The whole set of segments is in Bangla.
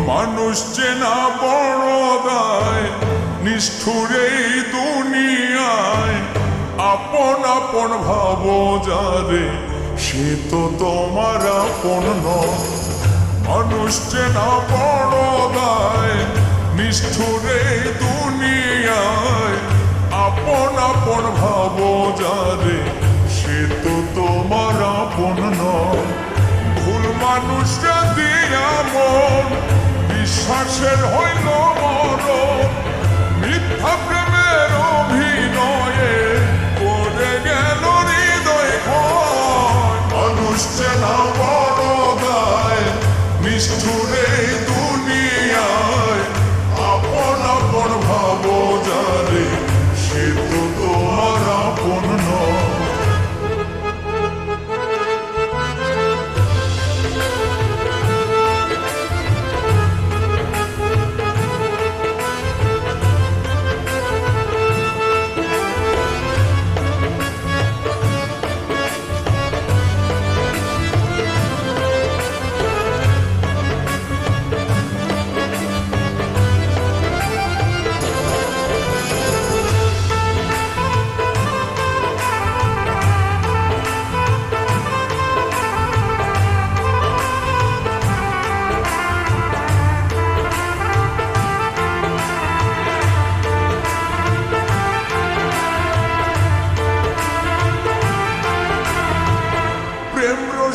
মানুষ চেনা বড় দায়, নিষ্ঠুর এই দুনিয়ায়। আপন আপন ভাবো যারে, সে তো তোমার আপন নয়। মানুষ চেনা বড় দায়, নিষ্ঠুর এই দুনিয়ায়। আপন আপন ভাবো যারে, সে তো তোমার আপন নয়। ভুল মানুষরা দিয়া মন, বিশ্বাসের হইল মরণ। মিথ্যা প্রেমের অভিনয়ে করে গেল হৃদয় ক্ষয়। মানুষ চেনা বড় দায়, নিষ্ঠুর এই দুনিয়ায়। আপন আপন ভাবো যারে, সে তো তোমার আপন নয়।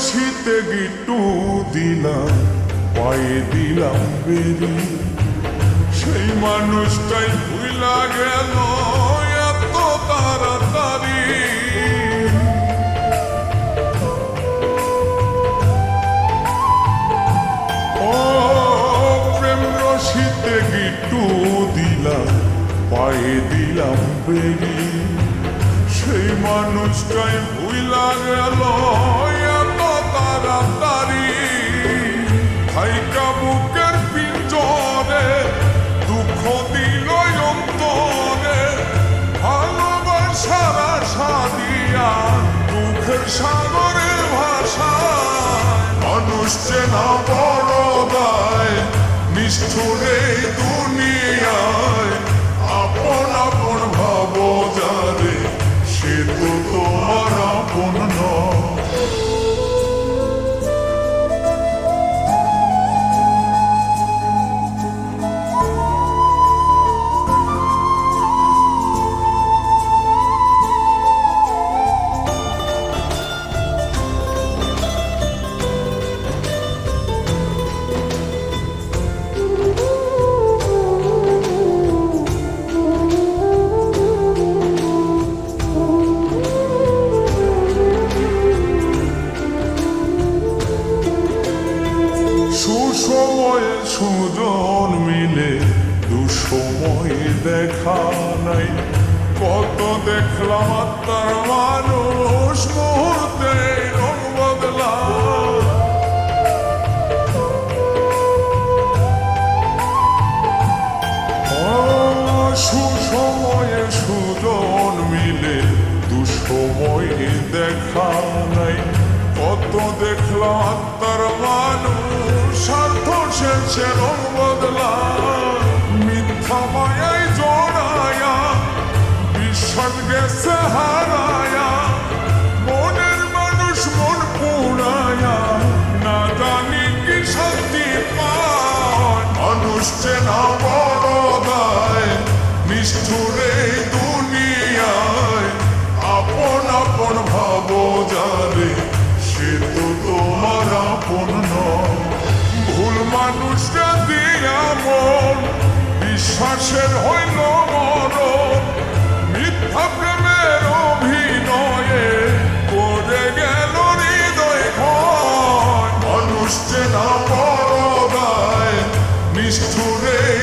শীতে গিট্টু দিলাম, পায়ে দিলাম বেরি। সেই মানুষটাই ভুলা গেল এত তাড়াতাড়ি। ও প্রেম রশিতে গিট্টু দিলাম, পায়ে দিলাম বেরি। সেই মানুষটাই ভুলা গেল তাড়াতাড়ি। হাইকা বুকের পিঞ্জরে দুঃখ দিল অন্তরে। ভালোবাসার আশা দিয়া দুঃখের সাগরে ভাষায়। মানুষ চেনা বড় দায়, নিষ্ঠুর এই দুনিয়ায়। আপন আপন ভাবো যারে, সে তো তোমার আপন নয়। সুসময়ে সুজন মিলে, দুসময়ে দেখা নাই। কত দেখলাম আত্মার মানুষ, মুহূর্তে রং বদলা। সুসময়ে সুজন মিলে, দুসময়ে দেখা নাই। কত দেখলাম আত্মার মানুষ, স্বার্থ শেষে রং বদলা। মিথ্যা মায়ায় জড়ায়া, বিশ্বাস গেছে হারায়া। মনের মানুষ মন পুরায়া, না জানি কি শান্তি পায়। মানুষ চেনা বড় দায়, নিষ্ঠুর এই দুনিয়ায়। আপন আপন ভাবো যারে, সে তো তোমার আপন নয়। ভুল মানুষরা দিয়া মন, বিশ্বাসের হইল মরণ। মিথ্যা প্রেমের অভিনয়ে করে গেল হৃদয় ক্ষয়। মানুষ চেনা বড় দায়, নিষ্ঠুর এই